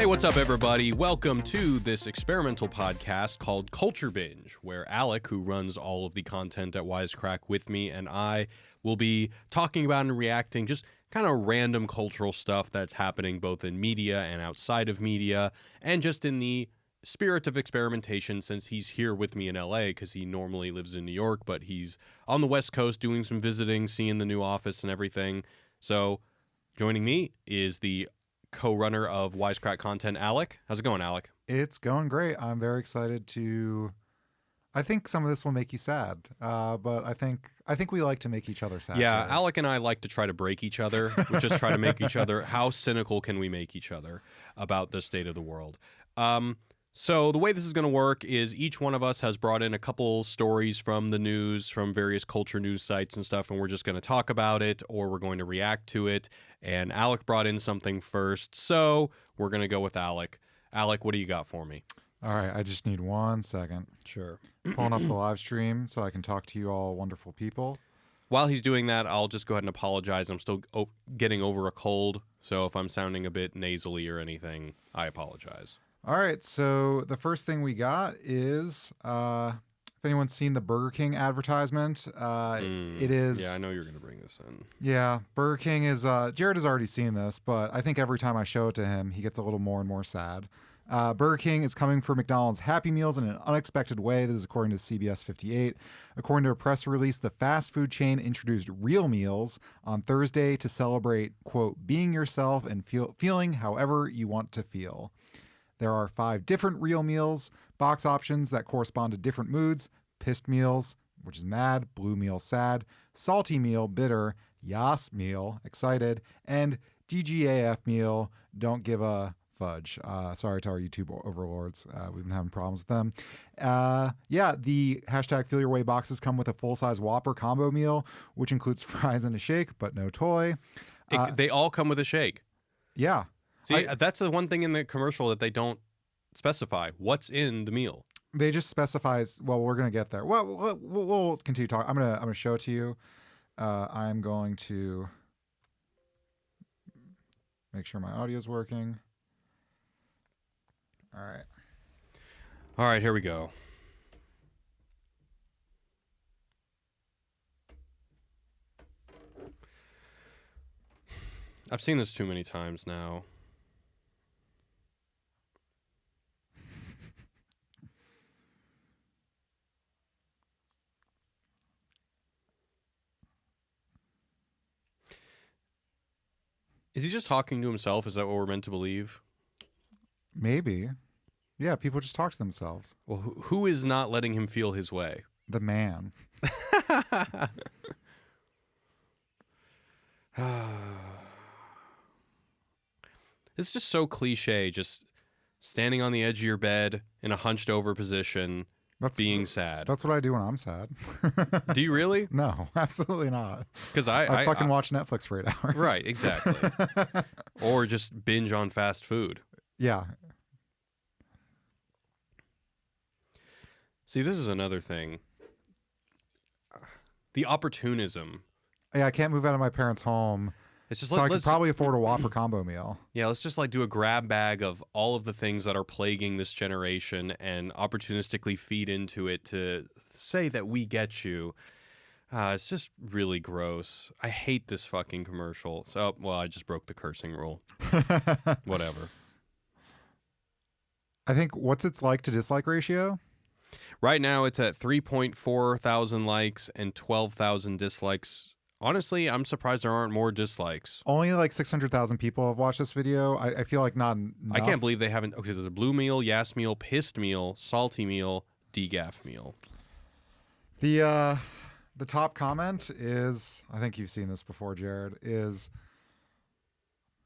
Hey, what's up, everybody? Welcome to this experimental podcast called Culture Binge, where Alec, who runs all of the content at Wisecrack with me, and I will be talking about and reacting just kind of random cultural stuff that's happening both in media and outside of media, and just in the spirit of experimentation, since he's here with me in LA because he normally lives in New York, but he's on the West Coast doing some visiting, seeing the new office and everything. So joining me is the co-runner of Wisecrack content, Alec. How's it going, Alec? It's going great. I'm very excited I think some of this will make you sad, but I think we like to make each other sad. Yeah, too. Alec and I like to try to break each other. We just try to make each other. How cynical can we make each other about the state of the world? So the way this is going to work is each one of us has brought in a couple stories from the news, from various culture news sites and stuff, and we're just going to talk about it, or we're going to react to it. And Alec brought in something first, so we're going to go with Alec. Alec, what do you got for me? All right, I just need 1 second. Sure. Pulling up the live stream so I can talk to you all wonderful people. While he's doing that, I'll just go ahead and apologize. I'm still getting over a cold, so if I'm sounding a bit nasally or anything, I apologize. All right, so the first thing we got is, if anyone's seen the Burger King advertisement, it is... Yeah, I know you're going to bring this in. Yeah, Burger King is... Jared has already seen this, but I think every time I show it to him, he gets a little more and more sad. Burger King is coming for McDonald's Happy Meals in an unexpected way. This is according to CBS 58. According to a press release, the fast food chain introduced real meals on Thursday to celebrate, quote, being yourself and feeling however you want to feel. There are 5 different real meals, box options that correspond to different moods: pissed meals, which is mad; blue meal, sad; salty meal, bitter; yas meal, excited; and DGAF meal, don't give a fudge. Sorry to our YouTube overlords. We've been having problems with them. The hashtag Feel Your Way boxes come with a full-size Whopper combo meal, which includes fries and a shake, but no toy. They all come with a shake. Yeah. See, that's the one thing in the commercial that they don't specify. What's in the meal? They just specifies. Well, we're gonna get there. Well, we'll continue talking. I'm gonna show it to you. I'm going to make sure my audio is working. All right, here we go. I've seen this too many times now. Is he just talking to himself? Is that what we're meant to believe? Maybe. Yeah, people just talk to themselves. Well, who is not letting him feel his way? The man. It's just so cliche, just standing on the edge of your bed in a hunched over position, being sad. That's what I do when I'm sad. Do you really? No, absolutely not. Because I fucking watch Netflix for 8 hours. Right, exactly. Or just binge on fast food. Yeah. See, this is another thing. The opportunism. Yeah, I can't move out of my parents' home. It's just so I could probably afford a Whopper combo meal. Yeah, let's just do a grab bag of all of the things that are plaguing this generation and opportunistically feed into it to say that we get you. It's just really gross. I hate this fucking commercial. So, well, I just broke the cursing rule. Whatever. I think what's its like to dislike ratio? Right now it's at 3.4 thousand likes and 12,000 dislikes. Honestly, I'm surprised there aren't more dislikes. Only 600,000 people have watched this video. I feel like not enough. I can't believe they haven't. Okay, there's a blue meal, yas meal, pissed meal, salty meal, DGAF meal. The top comment is, I think you've seen this before, Jared, is,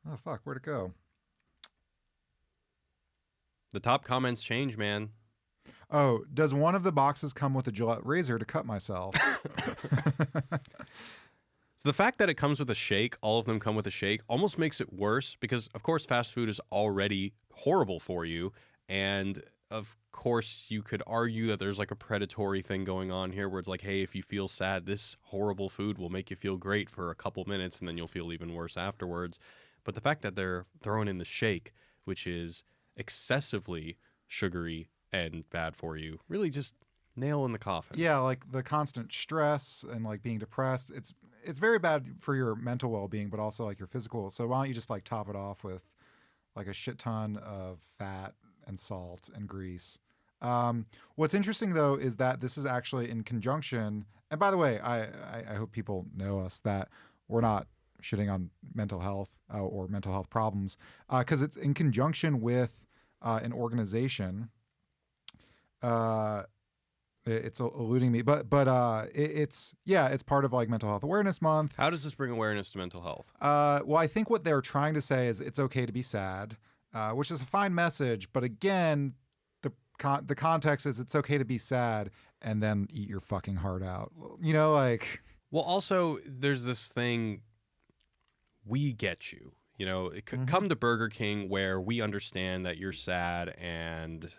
oh fuck, where'd it go? The top comments change, man. Oh, does one of the boxes come with a Gillette razor to cut myself? So the fact that it comes with a shake, all of them come with a shake, almost makes it worse because, of course, fast food is already horrible for you. And, of course, you could argue that there's a predatory thing going on here where it's hey, if you feel sad, this horrible food will make you feel great for a couple minutes and then you'll feel even worse afterwards. But the fact that they're throwing in the shake which is excessively sugary and bad for you, really just nail in the coffin. Yeah, like the constant stress and like being depressed, it's very bad for your mental well-being, but also like your physical. So why don't you just like top it off with like a shit ton of fat and salt and grease? What's interesting though is that this is actually in conjunction. And by the way, I hope people know us that we're not shitting on mental health or mental health problems because it's in conjunction with an organization. It's eluding me, but it's part of like Mental Health Awareness Month. How does this bring awareness to mental health? Well, I think what they're trying to say is it's okay to be sad, which is a fine message. But again, the context is it's okay to be sad and then eat your fucking heart out. You know, like. Well, also there's this thing. We get you. You know, it could come to Burger King where we understand that you're sad and.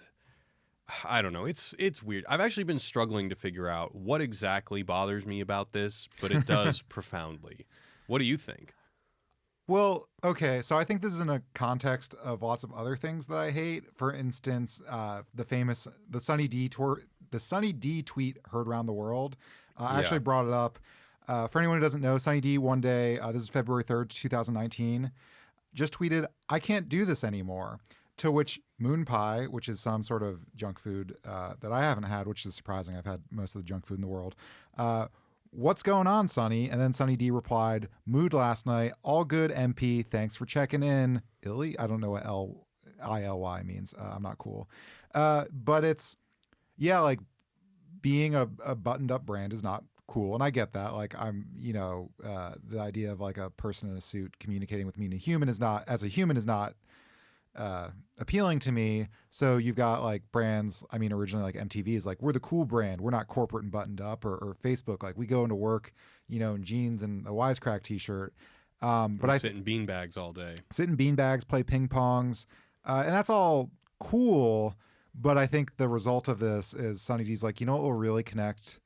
I don't know. It's weird. I've actually been struggling to figure out what exactly bothers me about this, but it does profoundly. What do you think? Well, okay. So I think this is in a context of lots of other things that I hate. For instance, the Sunny D tweet heard around the world. I actually brought it up. For anyone who doesn't know, Sunny D one day, this is February 3rd, 2019, just tweeted, "I can't do this anymore." To which Moon Pie, which is some sort of junk food that I haven't had, which is surprising. I've had most of the junk food in the world. What's going on, Sunny? And then Sunny D replied, "Mood last night. All good, MP. Thanks for checking in. Illy?" I don't know what ILY means. I'm not cool. But it's, like being a buttoned up brand is not cool. And I get that. Like the idea of like a person in a suit communicating with me as a human is not appealing to me. So you've got like brands, originally like MTV is like, we're the cool brand, we're not corporate and buttoned up, or Facebook, like we go into work in jeans and a Wisecrack t-shirt, but I sit in beanbags all day, play ping pongs, and that's all cool. But I think the result of this is Sunny D's like, what will really connect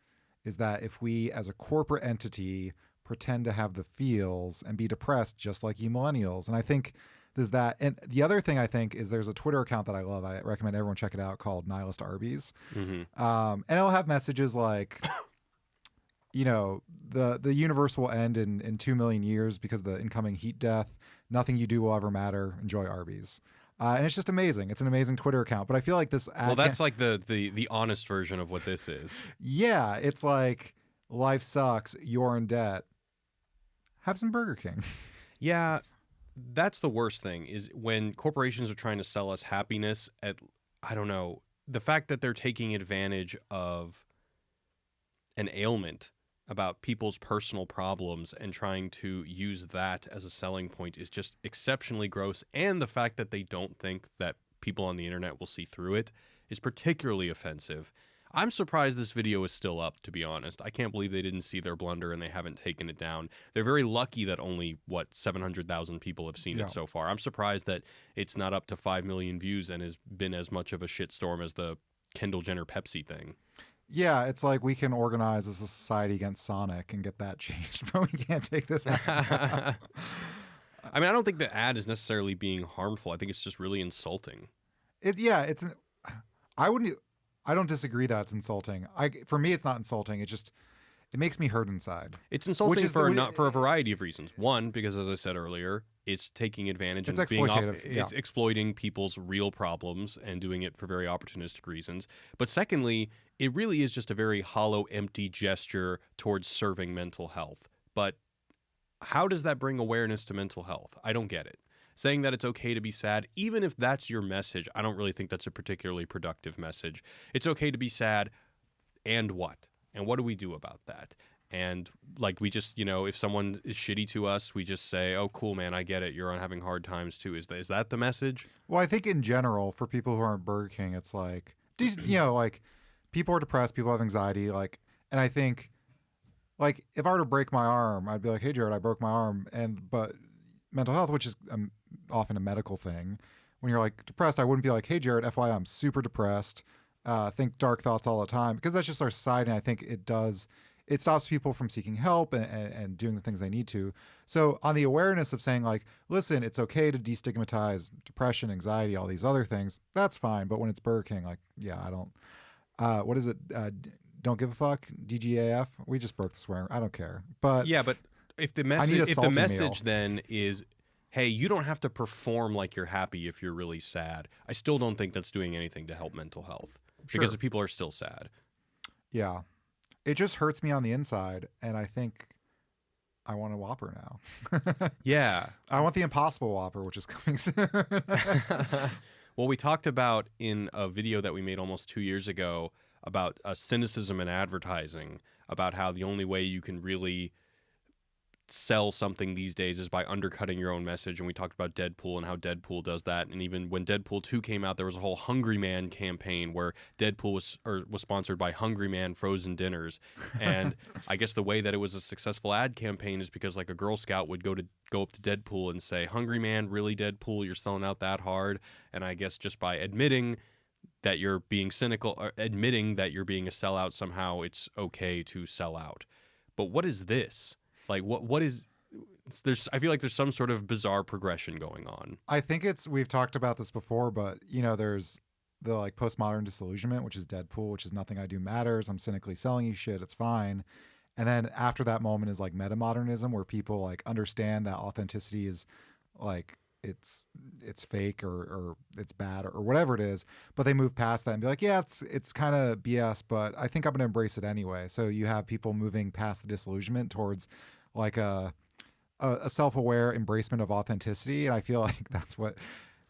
is that if we as a corporate entity pretend to have the feels and be depressed just like you millennials. And I think there's that. And the other thing I think is there's a Twitter account that I love. I recommend everyone check it out, called Nihilist Arby's. And it'll have messages like, the universe will end in 2 million years because of the incoming heat death. Nothing you do will ever matter. Enjoy Arby's. And it's just amazing. It's an amazing Twitter account. But I feel like this ad. Well, that's like the honest version of what this is. Yeah. It's like, life sucks. You're in debt. Have some Burger King. Yeah. That's the worst thing, is when corporations are trying to sell us happiness I don't know, the fact that they're taking advantage of an ailment about people's personal problems and trying to use that as a selling point is just exceptionally gross. And the fact that they don't think that people on the internet will see through it is particularly offensive. I'm surprised this video is still up, to be honest. I can't believe they didn't see their blunder and they haven't taken it down. They're very lucky that only, 700,000 people have seen it so far. I'm surprised that it's not up to 5 million views and has been as much of a shitstorm as the Kendall Jenner Pepsi thing. Yeah, it's like we can organize as a society against Sonic and get that changed, but we can't take this out. I don't think the ad is necessarily being harmful. I think it's just really insulting. I don't disagree that it's insulting. For me, it's not insulting. It makes me hurt inside. It's insulting for a variety of reasons. One, because as I said earlier, it's taking advantage and it's exploiting people's real problems and doing it for very opportunistic reasons. But secondly, it really is just a very hollow, empty gesture towards serving mental health. But how does that bring awareness to mental health? I don't get it. Saying that it's okay to be sad, even if that's your message, I don't really think that's a particularly productive message. It's okay to be sad, and what? And what do we do about that? And like we just, if someone is shitty to us, we just say, "Oh, cool, man, I get it. You're having hard times too." Is that the message? Well, I think in general, for people who aren't Burger King, it's like, like people are depressed, people have anxiety, like, and I think, like, if I were to break my arm, I'd be like, "Hey, Jared, I broke my arm," but mental health, which is often a medical thing, when you're like depressed, I wouldn't be like, "Hey, Jared, FYI, I'm super depressed. Think dark thoughts all the time," because that's just our society. And I think it stops people from seeking help and doing the things they need to. So on the awareness of saying like, listen, it's okay to destigmatize depression, anxiety, all these other things, that's fine. But when it's Burger King, like, yeah, I don't, what is it? Don't give a fuck. DGAF. We just broke the swearing. I don't care. But yeah, but if the message then is, hey, you don't have to perform like you're happy if you're really sad, I still don't think that's doing anything to help mental health because the people are still sad. Yeah. It just hurts me on the inside, and I think I want a Whopper now. Yeah. I want the Impossible Whopper, which is coming soon. Well, we talked about in a video that we made almost 2 years ago about cynicism in advertising, about how the only way you can really sell something these days is by undercutting your own message. And we talked about Deadpool and how Deadpool does that. And even when Deadpool 2 came out, there was a whole Hungry Man campaign where Deadpool was sponsored by Hungry Man frozen dinners. And I guess the way that it was a successful ad campaign is because like a Girl Scout would go up to Deadpool and say, "Hungry Man, really, Deadpool? You're selling out that hard?" And I guess just by admitting that you're being cynical, or admitting that you're being a sellout, somehow it's okay to sell out. But what is this? Like, what is there's? I feel like there's some sort of bizarre progression going on. I think we've talked about this before, but there's the like postmodern disillusionment, which is Deadpool, which is nothing I do matters. I'm cynically selling you shit. It's fine. And then after that moment is like metamodernism, where people like understand that authenticity is like it's fake or it's bad or whatever it is, but they move past that and be like, yeah, it's kind of BS, but I think I'm gonna embrace it anyway. So you have people moving past the disillusionment towards like a self-aware embracement of authenticity, and I feel like that's what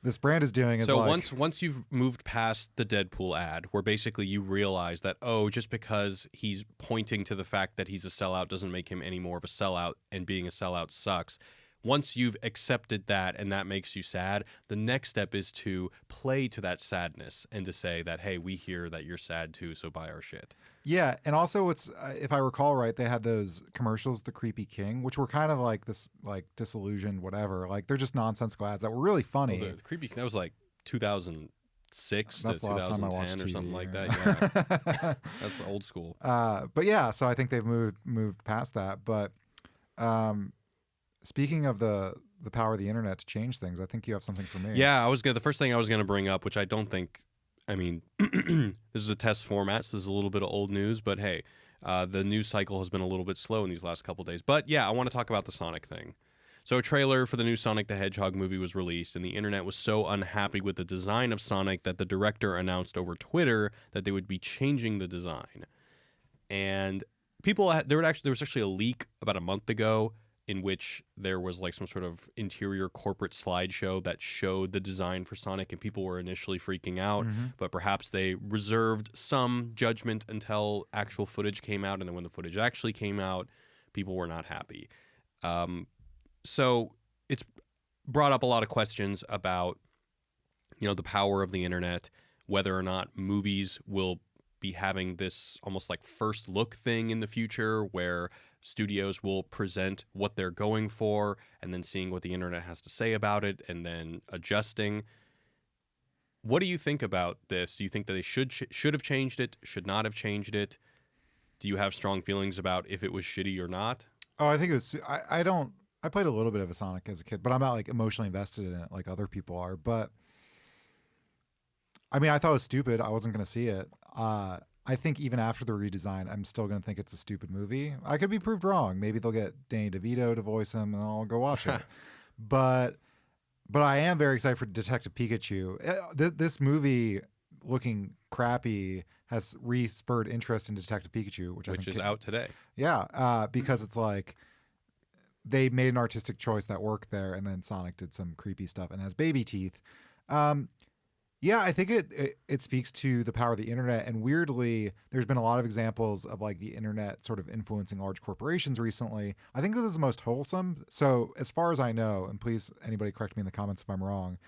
this brand is doing. Is so like, once you've moved past the Deadpool ad, where basically you realize that, oh, just because he's pointing to the fact that he's a sellout doesn't make him any more of a sellout, and being a sellout sucks. Once you've accepted that and that makes you sad, the next step is to play to that sadness and to say that, hey, we hear that you're sad too, so buy our shit. Yeah, and also it's if I recall right, they had those commercials, The Creepy King, which were kind of like this like disillusioned whatever. Like they're just nonsensical ads that were really funny. Well, the Creepy King, that was like 2006 That's to the last time I 2010 watched or TV, something like yeah. that. Yeah, that's old school. But yeah, so I think they've moved past that. But speaking of the power of the internet to change things, I think you have something for me. Yeah, the first thing I was gonna bring up, which I don't think, I mean, this is a test format, so this is a little bit of old news, but hey, the news cycle has been a little bit slow in these last couple days. But yeah, I want to talk about the Sonic thing. So a trailer for the new Sonic the Hedgehog movie was released, and the internet was so unhappy with the design of Sonic that the director announced over Twitter that they would be changing the design. And there was actually a leak about a month ago in which there was like some sort of interior corporate slideshow that showed the design for Sonic, and people were initially freaking out, but perhaps they reserved some judgment until actual footage came out, and then when the footage actually came out, people were not happy. So it's brought up a lot of questions about, the power of the internet, whether or not movies will be having this almost like first look thing in the future where studios will present what they're going for and then seeing what the internet has to say about it and then adjusting. What do you think about this? Do you think that they should have changed it, should not have changed it? Do you have strong feelings about if it was shitty or not? Oh, I think it was. I played a little bit of a Sonic as a kid, but I'm not like emotionally invested in it like other people are. But I mean, I thought it was stupid. I wasn't going to see it. I think even after the redesign, I'm still going to think it's a stupid movie. I could be proved wrong. Maybe they'll get Danny DeVito to voice him, and I'll go watch it. But I am very excited for Detective Pikachu. This movie, looking crappy, has re-spurred interest in Detective Pikachu, which is out today. Yeah, because it's like they made an artistic choice that worked there, and then Sonic did some creepy stuff and has baby teeth. Yeah, I think it speaks to the power of the internet, and weirdly, there's been a lot of examples of like the internet sort of influencing large corporations recently. I think this is the most wholesome. So as far as I know, and please anybody correct me in the comments if I'm wrong,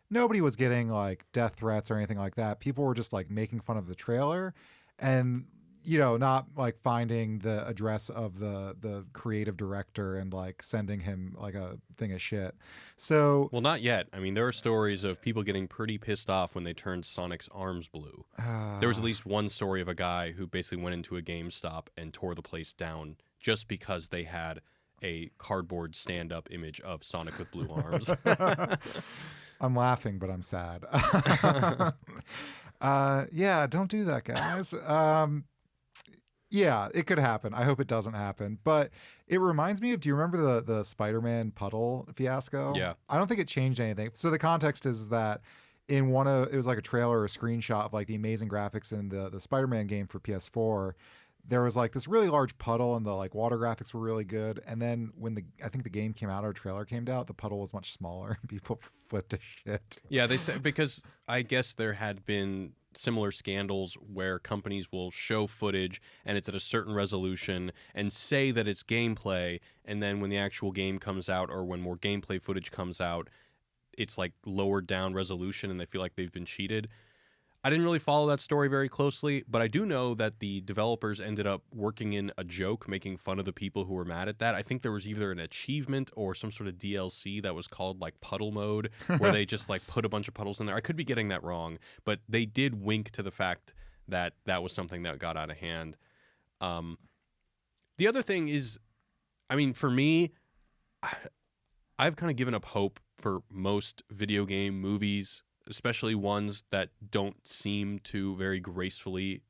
nobody was getting like death threats or anything like that. People were just like making fun of the trailer, and not like finding the address of the creative director and like sending him like a thing of shit. So, Well, not yet. I mean, there are stories of people getting pretty pissed off when they turned Sonic's arms blue. There was at least one story of a guy who basically went into a GameStop and tore the place down just because they had a cardboard stand-up image of Sonic with blue arms. I'm laughing, but I'm sad. Yeah, don't do that, guys. Yeah, it could happen. I hope it doesn't happen. But it reminds me of, do you remember the Spider-Man puddle fiasco? Yeah. I don't think it changed anything. So the context is that in it was like a trailer or a screenshot of like the amazing graphics in the Spider-Man game for PS4. There was like this really large puddle and the like water graphics were really good. And then when I think the game came out or a trailer came out, the puddle was much smaller and people flipped to shit. Yeah, they said, because I guess there had been similar scandals where companies will show footage and it's at a certain resolution and say that it's gameplay, and then when the actual game comes out or when more gameplay footage comes out, it's like lowered down resolution and they feel like they've been cheated. I didn't really follow that story very closely, but I do know that the developers ended up working in a joke making fun of the people who were mad at that. I think there was either an achievement or some sort of DLC that was called like puddle mode, where they just like put a bunch of puddles in there. I could be getting that wrong, but they did wink to the fact that that was something that got out of hand. The other thing is, I mean, for me, I've kind of given up hope for most video game movies, especially ones that don't seem to very gracefully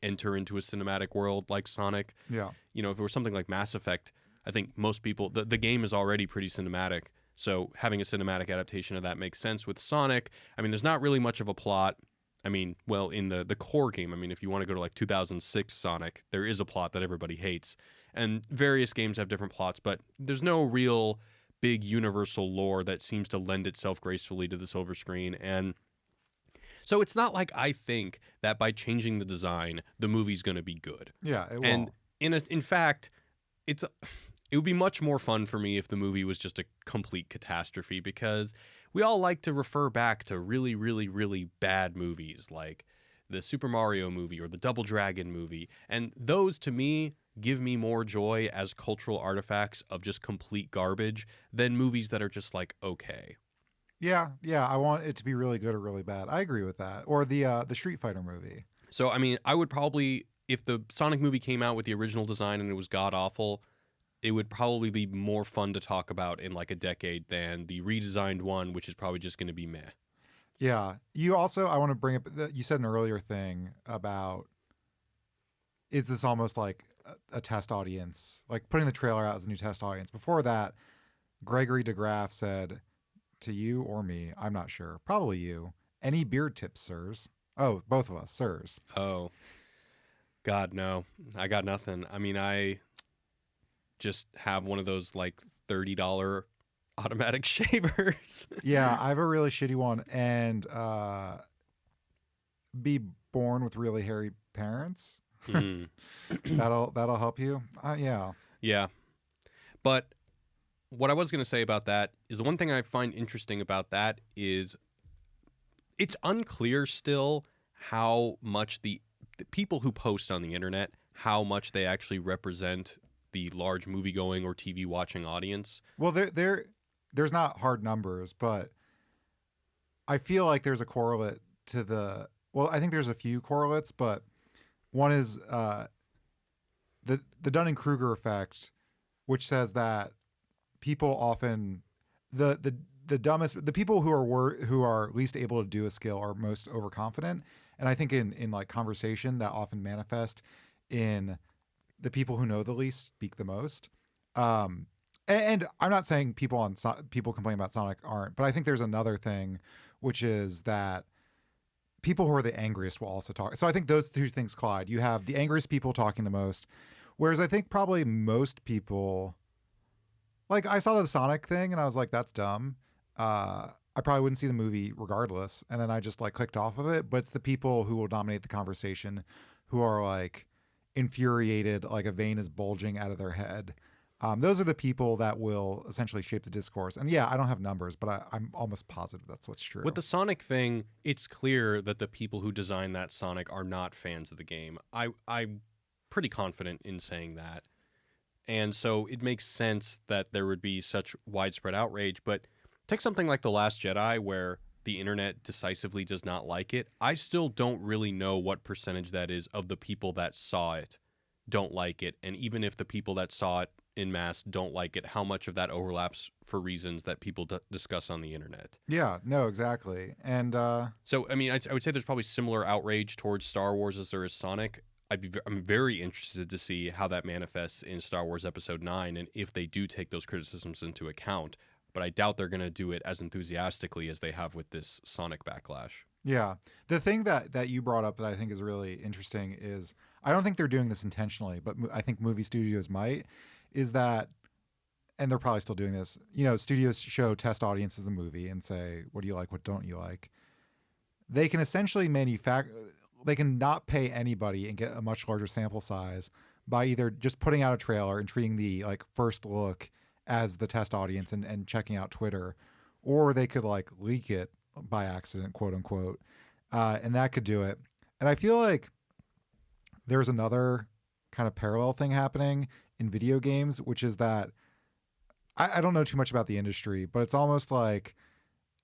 enter into a cinematic world like Sonic. Yeah. If it was something like Mass Effect, I think most people, the game is already pretty cinematic, so having a cinematic adaptation of that makes sense. With Sonic, I mean, there's not really much of a plot. I mean, well, in the core game, I mean, if you want to go to like 2006 Sonic, there is a plot that everybody hates. And various games have different plots, but there's no real big universal lore that seems to lend itself gracefully to the silver screen. And so it's not like I think that by changing the design, the movie's going to be good. Yeah, it will. And in fact, it would be much more fun for me if the movie was just a complete catastrophe, because we all like to refer back to really, really, really bad movies like the Super Mario movie or the Double Dragon movie. And those, to me, give me more joy as cultural artifacts of just complete garbage than movies that are just like, okay. Yeah, I want it to be really good or really bad. I agree with that. Or the Street Fighter movie. So, I mean, I would probably, if the Sonic movie came out with the original design and it was god-awful, it would probably be more fun to talk about in like a decade than the redesigned one, which is probably just going to be meh. Yeah. You also, I want to bring up, you said an earlier thing about, is this almost like a test audience, like putting the trailer out as a new test audience? Before that, Gregory DeGraff said, to you or me, I'm not sure, probably you, any beard tips, sirs? Oh, both of us, sirs. Oh, God, no. I got nothing. I mean, I just have one of those like $30 automatic shavers. Yeah, I have a really shitty one, and be born with really hairy parents. That'll help you. Yeah. But what I was going to say about that is the one thing I find interesting about that is it's unclear still how much the people who post on the internet, how much they actually represent the large movie-going or TV watching audience. Well, there's not hard numbers, but I feel like there's a correlate to I think there's a few correlates, but one is the Dunning-Kruger effect, which says that people often the people who are least able to do a skill are most overconfident. And I think in like conversation that often manifest in the people who know the least speak the most. And I'm not saying people complaining about Sonic aren't, but I think there's another thing, which is that people who are the angriest will also talk. So I think those two things collide. You have the angriest people talking the most, whereas I think probably most people, like I saw the Sonic thing and I was like, that's dumb. I probably wouldn't see the movie regardless. And then I just like clicked off of it. But it's the people who will dominate the conversation who are like infuriated, like a vein is bulging out of their head. Those are the people that will essentially shape the discourse. And yeah, I don't have numbers, but I'm almost positive that's what's true. With the Sonic thing, it's clear that the people who designed that Sonic are not fans of the game. I'm pretty confident in saying that. And so it makes sense that there would be such widespread outrage. But take something like The Last Jedi, where the internet decisively does not like it. I still don't really know what percentage that is of the people that saw it don't like it. And even if the people that saw it in mass don't like it, how much of that overlaps for reasons that people discuss on the internet. Yeah, no, exactly. And so, I mean, I would say there's probably similar outrage towards Star Wars as there is Sonic. I'm very interested to see how that manifests in Star Wars Episode 9 and if they do take those criticisms into account. But I doubt they're going to do it as enthusiastically as they have with this Sonic backlash. Yeah. The thing that you brought up that I think is really interesting is I don't think they're doing this intentionally, but I think movie studios might, is that, and they're probably still doing this, studios show test audiences the movie and say, what do you like? What don't you like? They can essentially they can not pay anybody and get a much larger sample size by either just putting out a trailer and treating the first look as the test audience and checking out Twitter, or they could leak it by accident, quote unquote. And that could do it. And I feel like there's another kind of parallel thing happening in video games, which is that I don't know too much about the industry, but it's almost like,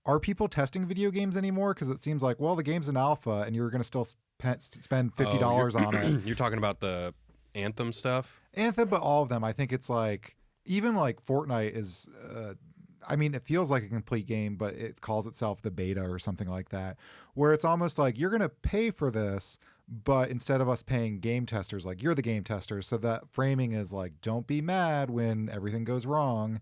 are people testing video games anymore? Because it seems like, well, the game's in alpha and you're going to still spend $50 on it. You're talking about the Anthem stuff? Anthem, but all of them. I think it's even Fortnite is, it feels like a complete game, but it calls itself the beta or something like that, where it's almost like you're going to pay for this, but instead of us paying game testers, you're the game tester. So that framing is don't be mad when everything goes wrong.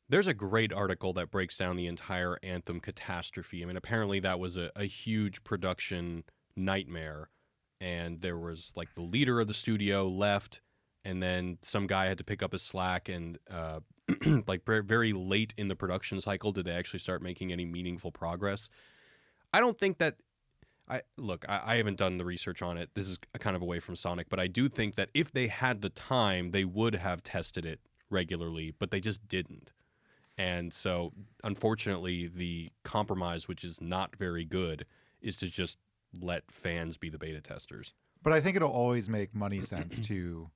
There's a great article that breaks down the entire Anthem catastrophe. I mean, apparently that was a huge production nightmare. And there was the leader of the studio left, and then some guy had to pick up his slack, and very late in the production cycle did they actually start making any meaningful progress. I don't think that I haven't done the research on it. This is kind of away from Sonic, but I do think that if they had the time, they would have tested it regularly, but they just didn't. And so, unfortunately, the compromise, which is not very good, is to just let fans be the beta testers. But I think it'll always make money sense to,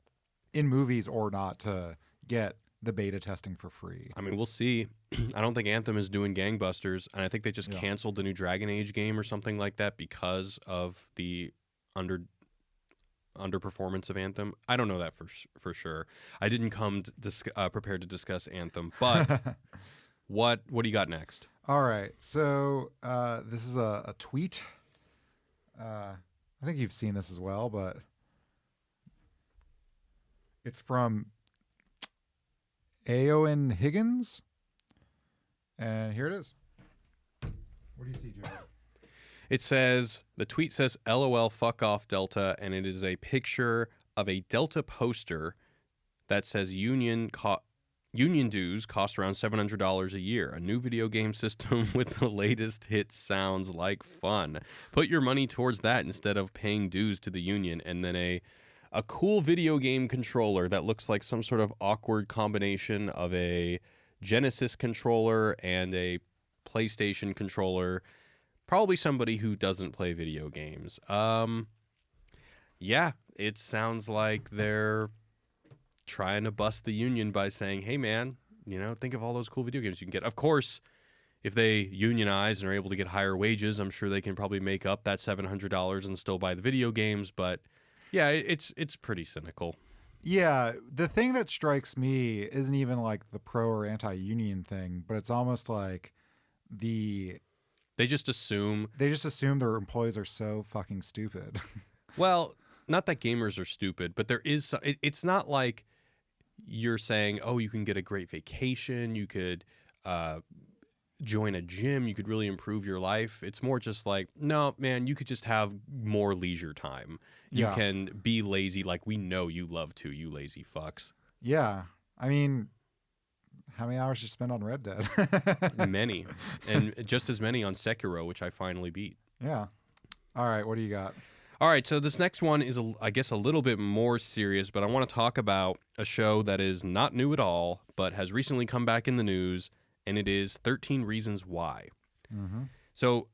in movies or not, to get the beta testing for free. I mean, we'll see. I don't think Anthem is doing gangbusters, and I think they just canceled the new Dragon Age game or something like that because of the underperformance of Anthem. I don't know that for sure. I didn't come prepared to discuss Anthem, but what do you got next? All right, so this is a tweet. I think you've seen this as well, but it's from Aowen Higgins, and here it is. What do you see, Joe? The tweet says, LOL, fuck off, Delta, and it is a picture of a Delta poster that says union dues cost around $700 a year. A new video game system with the latest hits sounds like fun. Put your money towards that instead of paying dues to the union. And then a cool video game controller that looks like some sort of awkward combination of a Genesis controller and a PlayStation controller. Probably somebody who doesn't play video games. Yeah, it sounds like they're trying to bust the union by saying, hey, man, think of all those cool video games you can get. Of course, if they unionize and are able to get higher wages, I'm sure they can probably make up that $700 and still buy the video games. But yeah, it's pretty cynical. Yeah, the thing that strikes me isn't even the pro or anti-union thing, but it's almost like They just assume their employees are so fucking stupid. Well, not that gamers are stupid, but there is it's not like you're saying, oh, you can get a great vacation, you could join a gym, you could really improve your life. It's more just no, man, you could just have more leisure time. You can be lazy like we know you love to, you lazy fucks. Yeah. I mean, how many hours did you spend on Red Dead? Many. And just as many on Sekiro, which I finally beat. Yeah. All right, what do you got? All right, so this next one is, I guess, a little bit more serious, but I want to talk about a show that is not new at all, but has recently come back in the news, and it is 13 Reasons Why. Mm-hmm. So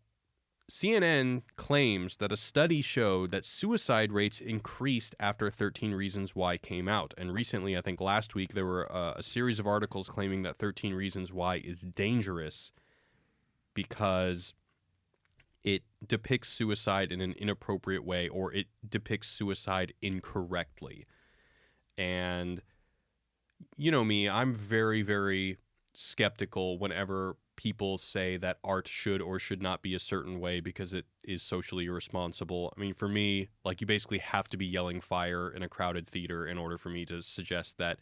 CNN claims that a study showed that suicide rates increased after 13 Reasons Why came out. And recently, I think last week, there were a series of articles claiming that 13 Reasons Why is dangerous because it depicts suicide in an inappropriate way, or it depicts suicide incorrectly. And you know me, I'm very, very skeptical whenever people say that art should or should not be a certain way because it is socially irresponsible. I mean, for me, like, you basically have to be yelling fire in a crowded theater in order for me to suggest that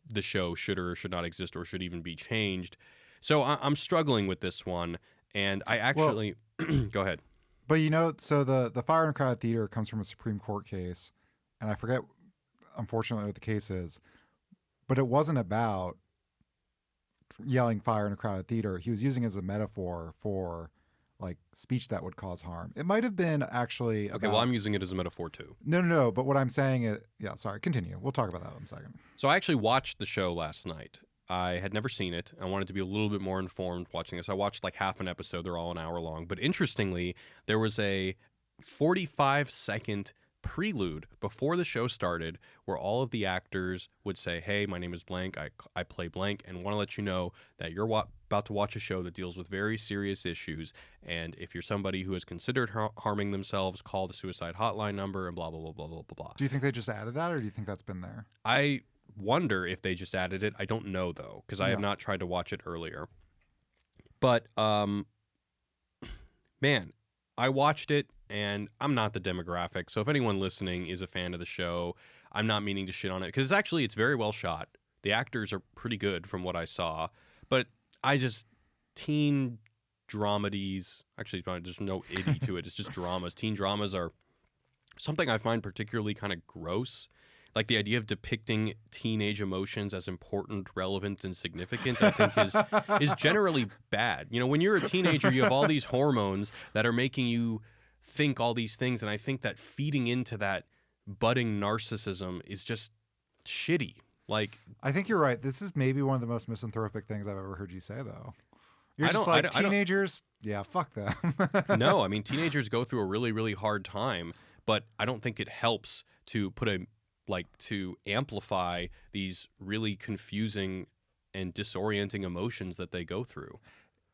the show should or should not exist or should even be changed. So I'm struggling with this one, and I actually... Go ahead. But so the fire in a crowded theater comes from a Supreme Court case, and I forget, unfortunately, what the case is. But it wasn't about yelling fire in a crowded theater. He was using it as a metaphor for like speech that would cause harm. It might have been actually Okay, well, I'm using it as a metaphor too. No. But what I'm saying is, sorry, continue. We'll talk about that in a second. So I actually watched the show last night. I had never seen it. I wanted to be a little bit more informed watching this. I watched like half an episode. They're all an hour long. But interestingly, there was a 45-second prelude before the show started where all of the actors would say, "Hey, my name is blank. I play blank, and want to let you know that you're about to watch a show that deals with very serious issues. And if you're somebody who has considered harming themselves, call the suicide hotline number," and blah, blah, blah, blah, blah, blah, blah. Do you think they just added that, or do you think that's been there? I wonder if they just added it. I don't know, though, because I have not tried to watch it earlier. But, man, I watched it, and I'm not the demographic. So if anyone listening is a fan of the show, I'm not meaning to shit on it, because it's very well shot. The actors are pretty good from what I saw. But teen dramedies, actually, there's no itty to it. It's just dramas. Teen dramas are something I find particularly kind of gross. Like, the idea of depicting teenage emotions as important, relevant, and significant, I think is generally bad. You know, when you're a teenager, you have all these hormones that are making you think all these things, and I think that feeding into that budding narcissism is just shitty. Like, I think you're right. This is maybe one of the most misanthropic things I've ever heard you say, though. You're just like, teenagers, fuck them. No, I mean, teenagers go through a really, really hard time, but I don't think it helps to to amplify these really confusing and disorienting emotions that they go through.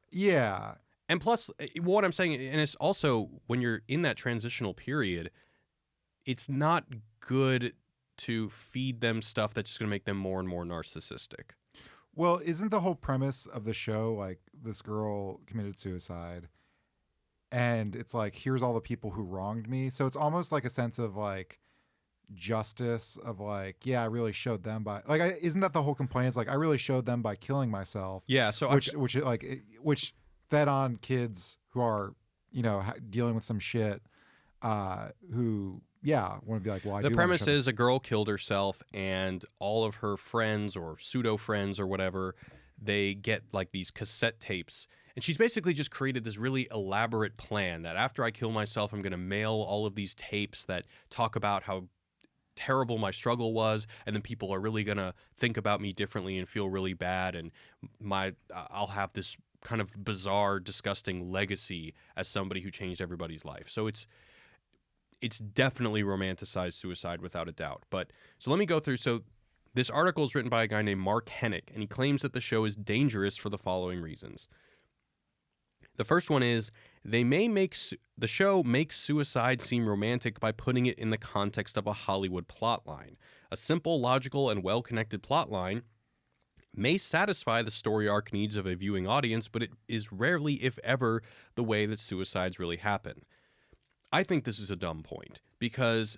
Yeah. And plus, what I'm saying, and it's also, when you're in that transitional period, it's not good to feed them stuff that's just going to make them more and more narcissistic. Well, isn't the whole premise of the show, like, this girl committed suicide, and it's like, here's all the people who wronged me? So it's almost like a sense of, like, justice of, like, I really showed them by, like, isn't that the whole complaint? Is like, I really showed them by killing myself. Yeah. So which fed on kids who are, dealing with some shit, who want to be like, well, the premise is a girl killed herself, and all of her friends or pseudo friends or whatever, they get like these cassette tapes. And she's basically just created this really elaborate plan that after I kill myself, I'm going to mail all of these tapes that talk about how terrible my struggle was, and then people are really going to think about me differently and feel really bad, and I'll have this kind of bizarre, disgusting legacy as somebody who changed everybody's life. So it's definitely romanticized suicide without a doubt. But so let me go through. So this article is written by a guy named Mark Hennick, and he claims that the show is dangerous for the following reasons. The first one is the show makes suicide seem romantic by putting it in the context of a Hollywood plotline. A simple, logical, and well-connected plotline may satisfy the story arc needs of a viewing audience, but it is rarely, if ever, the way that suicides really happen. I think this is a dumb point, because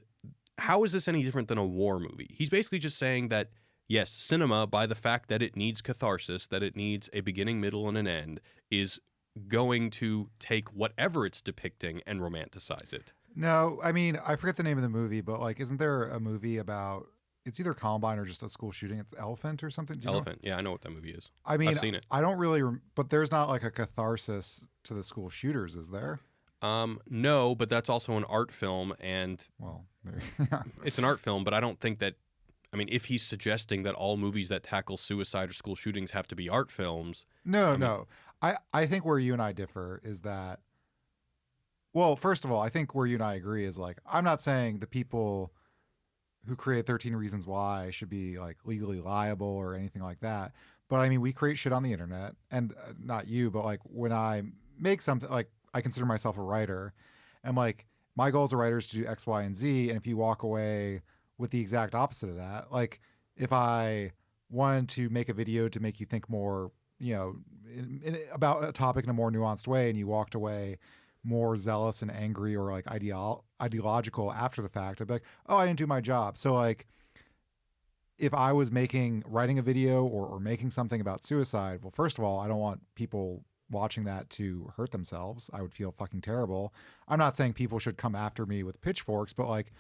how is this any different than a war movie? He's basically just saying that, yes, cinema, by the fact that it needs catharsis, that it needs a beginning, middle, and an end, is going to take whatever it's depicting and romanticize it. No, I mean, I forget the name of the movie, but like, isn't there a movie about, it's either Columbine or just a school shooting? It's Elephant or something? Elephant. Yeah, I know what that movie is. I mean, I've seen it. I don't really, but there's not like a catharsis to the school shooters, is there? No, but that's also an art film, and Well, it's an art film, but I don't think that, I mean, if he's suggesting that all movies that tackle suicide or school shootings have to be art films. no. I think where you and I differ is that, well, first of all, I think where you and I agree is like, I'm not saying the people who create 13 Reasons Why should be like legally liable or anything like that. But I mean, we create shit on the internet, and not you, but like when I make something, like I consider myself a writer, and like my goal as a writer is to do X, Y, and Z. And if you walk away with the exact opposite of that, like if I wanted to make a video to make you think more, about a topic in a more nuanced way, and you walked away more zealous and angry or like ideological after the fact, I'd be like, oh, I didn't do my job. So like, if I was writing a video or making something about suicide, well, first of all, I don't want people watching that to hurt themselves. I would feel fucking terrible. I'm not saying people should come after me with pitchforks, but like,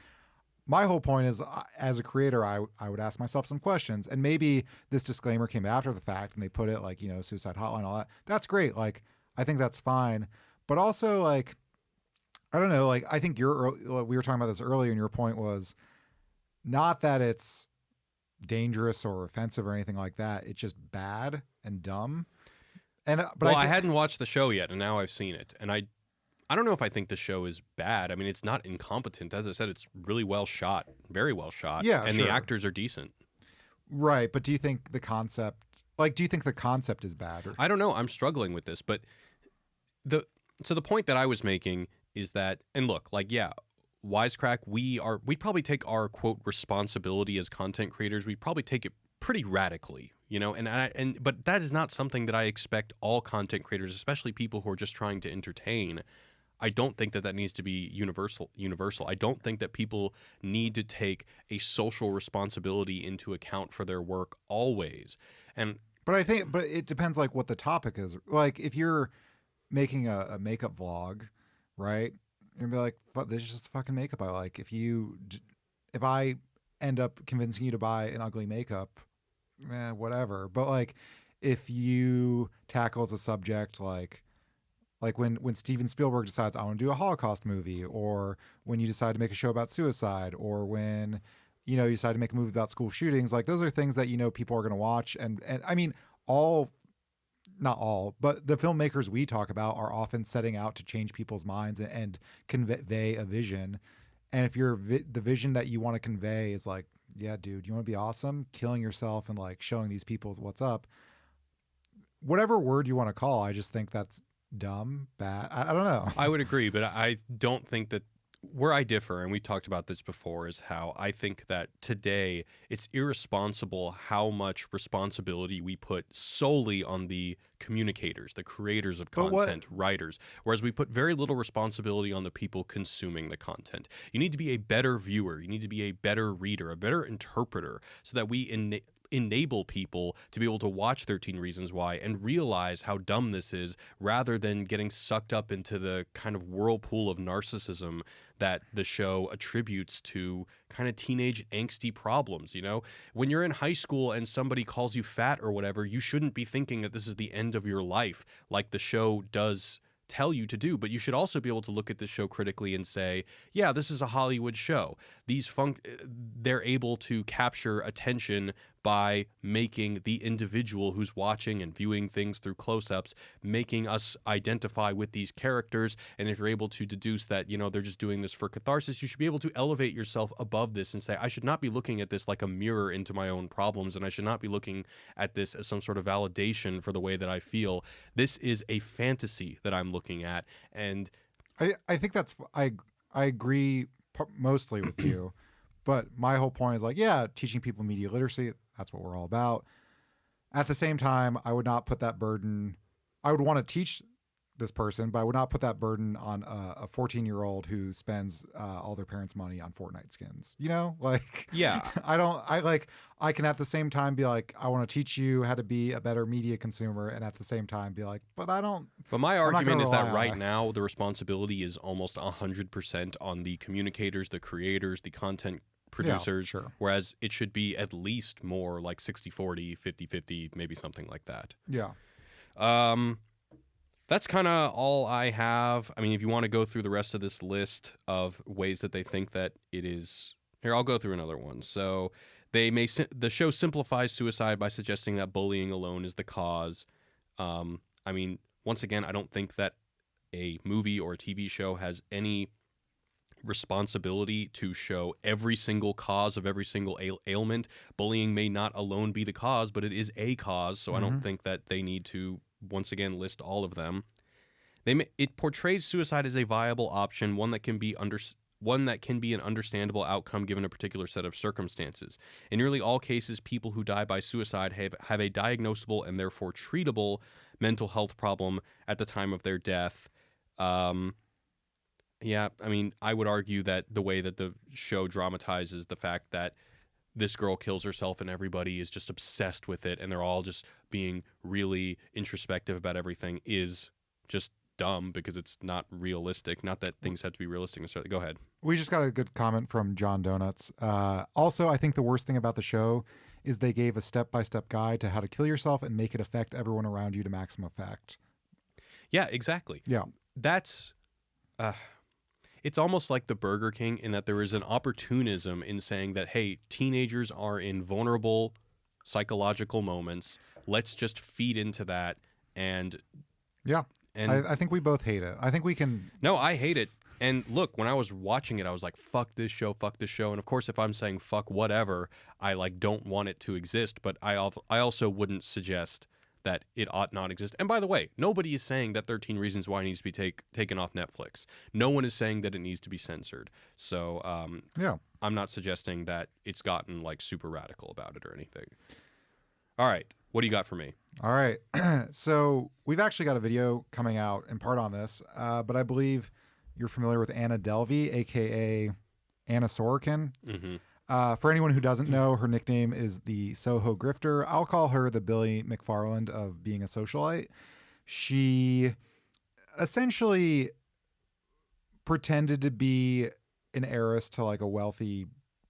my whole point is, as a creator, I would ask myself some questions, and maybe this disclaimer came after the fact and they put it like, suicide hotline, all that. That's great. Like, I think that's fine. But also, like, I don't know, like, I think we were talking about this earlier, and your point was not that it's dangerous or offensive or anything like that. It's just bad and dumb. But I hadn't watched the show yet, and now I've seen it, and I don't know if I think the show is bad. I mean, it's not incompetent. As I said, it's really well shot, very well shot. Yeah, and sure. The actors are decent. Right, but do you think the concept is bad? I don't know. I'm struggling with this, but the point that I was making is that, and look, like, yeah, Wisecrack, we'd probably take our quote responsibility as content creators. We'd probably take it pretty radically, but that is not something that I expect all content creators, especially people who are just trying to entertain. I don't think that needs to be universal. I don't think that people need to take a social responsibility into account for their work always. But it depends, like, what the topic is. Like, if you're making a makeup vlog, right? You'd be like, this is just fucking makeup I like. If I end up convincing you to buy an ugly makeup, whatever. But like, if you tackle as a subject like when Steven Spielberg decides I want to do a Holocaust movie, or when you decide to make a show about suicide, or when you decide to make a movie about school shootings, like those are things that people are going to watch. And I mean, not all, but the filmmakers we talk about are often setting out to change people's minds and convey a vision. And if the vision that you want to convey is like, yeah, dude, you want to be awesome, killing yourself and like showing these people what's up, whatever word you want to call, I just think that's dumb, bad. I don't know. I would agree, but I don't think that where I differ, and we talked about this before, is how I think that today it's irresponsible how much responsibility we put solely on the communicators, the creators of content, writers, whereas we put very little responsibility on the people consuming the content. You need to be a better viewer. You need to be a better reader, a better interpreter, so that we enable people to be able to watch 13 Reasons Why and realize how dumb this is, rather than getting sucked up into the kind of whirlpool of narcissism that the show attributes to kind of teenage angsty problems. When you're in high school and somebody calls you fat or whatever, you shouldn't be thinking that this is the end of your life like the show does tell you to do. But you should also be able to look at this show critically and say, yeah, this is a Hollywood show. They're able to capture attention by making the individual who's watching and viewing things through close-ups, making us identify with these characters. And if you're able to deduce that, they're just doing this for catharsis, you should be able to elevate yourself above this and say, I should not be looking at this like a mirror into my own problems, and I should not be looking at this as some sort of validation for the way that I feel. This is a fantasy that I'm looking at. And I think I agree mostly with you. But my whole point is like, yeah, teaching people media literacy, that's what we're all about. At the same time, I would not put that burden. I would want to teach this person, but I would not put that burden on a 14-year-old who spends all their parents' money on Fortnite skins. Like, yeah, I can at the same time be like, I want to teach you how to be a better media consumer, and at the same time be like, but I don't. But my argument is that right now the responsibility is almost 100% on the communicators, the creators, the content producers, yeah, sure. Whereas it should be at least more like 60-40, 50-50, maybe something like that. Yeah. That's kind of all I have. I mean, if you want to go through the rest of this list of ways that they think that it is, here, I'll go through another one. So the show simplifies suicide by suggesting that bullying alone is the cause. I mean, once again, I don't think that a movie or a TV show has any responsibility to show every single cause of every single ailment. Bullying may not alone be the cause, but it is a cause. So I don't think that they need to once again list all of them. It portrays suicide as a viable option, one that can be an understandable outcome given a particular set of circumstances. In nearly all cases, people who die by suicide have a diagnosable and therefore treatable mental health problem at the time of their death. Yeah, I mean, I would argue that the way that the show dramatizes the fact that this girl kills herself and everybody is just obsessed with it and they're all just being really introspective about everything is just dumb because it's not realistic. Not that things have to be realistic necessarily. Go ahead. We just got a good comment from John Donuts. Also, I think the worst thing about the show is they gave a step-by-step guide to how to kill yourself and make it affect everyone around you to maximum effect. Yeah, exactly. Yeah. That's... it's almost like the Burger King in that there is an opportunism in saying that, hey, teenagers are in vulnerable psychological moments. Let's just feed into that. And yeah, and I think we both hate it. I think we can. No, I hate it. And look, when I was watching it, I was like, fuck this show, fuck this show. And of course, if I'm saying fuck whatever, I like don't want it to exist. But I also wouldn't suggest that it ought not exist. And by the way, nobody is saying that 13 Reasons Why needs to be taken off Netflix. No one is saying that it needs to be censored. So yeah, I'm not suggesting that it's gotten like super radical about it or anything. All right. What do you got for me? All right. So we've actually got a video coming out in part on this, but I believe you're familiar with Anna Delvey, a.k.a. Anna Sorokin. Mm-hmm. For anyone who doesn't know, her nickname is the Soho Grifter. I'll call her the Billy McFarland of being a socialite. She essentially pretended to be an heiress to like a wealthy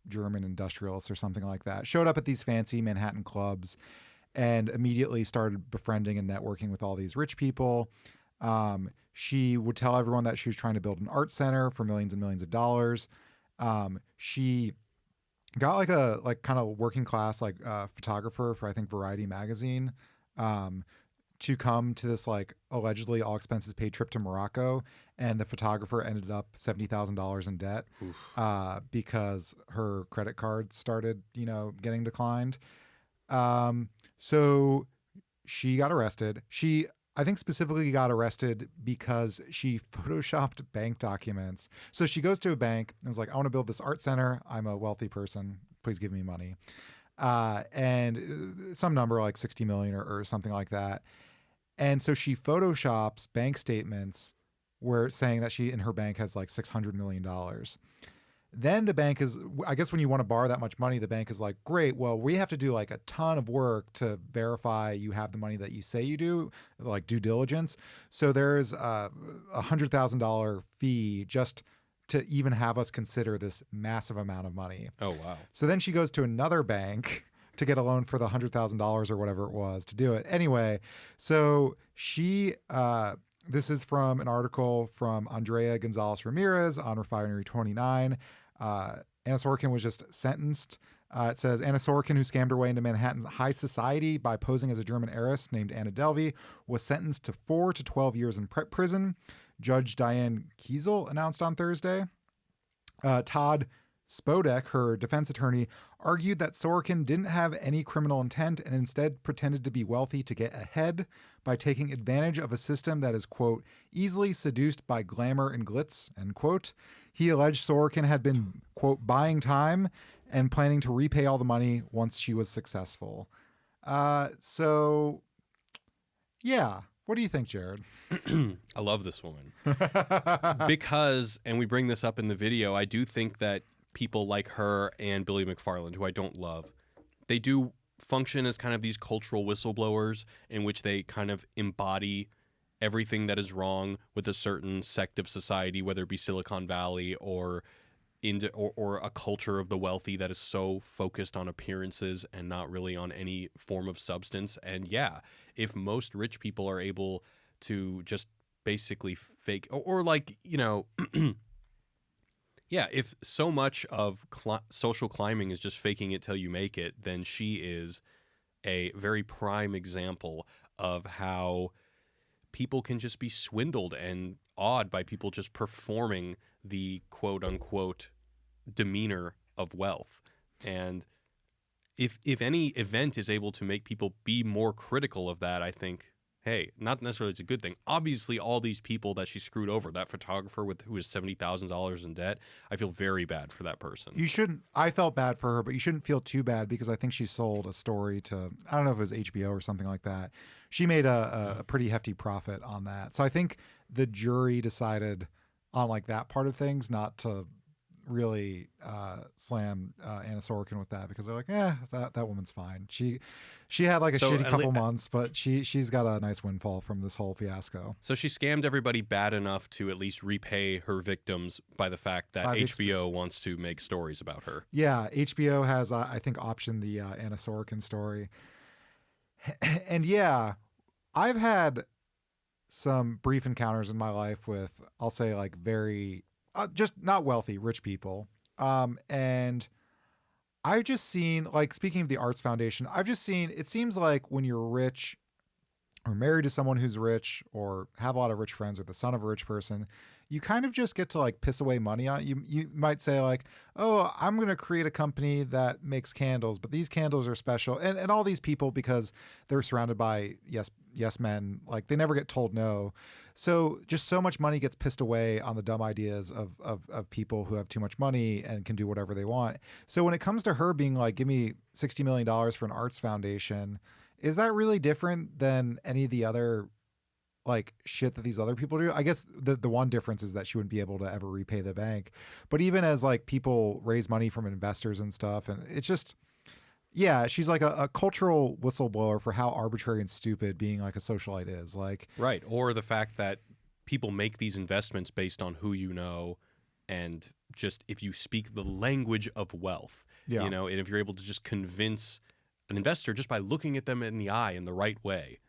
German industrialist or something like that. Showed up at these fancy Manhattan clubs and immediately started befriending and networking with all these rich people. She would tell everyone that she was trying to build an art center for millions and millions of dollars. She got like a kind of working class photographer for I think Variety magazine to come to this like allegedly all expenses paid trip to Morocco, and the photographer ended up $70,000 in debt because her credit card started getting declined. So she got arrested. She I think specifically got arrested because she photoshopped bank documents. So she goes to a bank and is like, I want to build this art center. I'm a wealthy person. Please give me money. And some number like 60 million or something like that. And so she photoshops bank statements where it's saying that she in her bank has like $600 million. Then the bank is, I guess when you want to borrow that much money, the bank is like, great, well, we have to do like a ton of work to verify you have the money that you say you do, like due diligence. So there's a $100,000 fee just to even have us consider this massive amount of money. Oh, wow. So then she goes to another bank to get a loan for the $100,000 or whatever it was to do it. Anyway, so she, this is from an article from Andrea Gonzalez Ramirez on Refinery 29. Anna Sorokin was just sentenced. It says Anna Sorokin, who scammed her way into Manhattan's high society by posing as a German heiress named Anna Delvey, was sentenced to 4 to 12 years in prison. Judge Diane Kiesel announced on Thursday. Todd Spodek, her defense attorney, argued that Sorokin didn't have any criminal intent and instead pretended to be wealthy to get ahead by taking advantage of a system that is, quote, easily seduced by glamour and glitz, end quote. He alleged Sorokin had been, quote, buying time and planning to repay all the money once she was successful. So, yeah. What do you think, Jared? I love this woman. Because, and we bring this up in the video, I do think that people like her and Billy McFarland, who I don't love, they do function as kind of these cultural whistleblowers in which they kind of embody everything that is wrong with a certain sect of society, whether it be Silicon Valley or a culture of the wealthy that is so focused on appearances and not really on any form of substance. And yeah, if most rich people are able to just basically fake or like, yeah, if so much of social climbing is just faking it till you make it, then she is a very prime example of how people can just be swindled and awed by people just performing the quote unquote demeanor of wealth. And if any event is able to make people be more critical of that, I think, hey, not necessarily it's a good thing. Obviously, all these people that she screwed over, that photographer who is $70,000 in debt, I feel very bad for that person. You shouldn't. I felt bad for her, but you shouldn't feel too bad because I think she sold a story to, I don't know if it was HBO or something like that. She made a pretty hefty profit on that. So I think the jury decided on like that part of things not to really slam Anna Sorokin with that because they're like, that woman's fine. She had like a shitty couple months, but she's got a nice windfall from this whole fiasco. So she scammed everybody bad enough to at least repay her victims by the fact that HBO wants to make stories about her. Yeah, HBO has I think optioned the Anna Sorokin story. And yeah, I've had some brief encounters in my life with, I'll say, like very just not wealthy, rich people. And I've just seen, like, speaking of the Arts Foundation, I've just seen, it seems like when you're rich or married to someone who's rich or have a lot of rich friends or the son of a rich person, you kind of just get to like piss away money on you. You might say like, oh, I'm going to create a company that makes candles, but these candles are special. And all these people, because they're surrounded by yes men, like they never get told no. So just so much money gets pissed away on the dumb ideas of people who have too much money and can do whatever they want. So when it comes to her being like, give me $60 million for an arts foundation, is that really different than any of the other like shit that these other people do? I guess the one difference is that she wouldn't be able to ever repay the bank. But even as like people raise money from investors and stuff, and it's just, yeah, she's like a cultural whistleblower for how arbitrary and stupid being like a socialite is. Like, right. Or the fact that people make these investments based on who you know, and just if you speak the language of wealth, and if you're able to just convince an investor just by looking at them in the eye in the right way,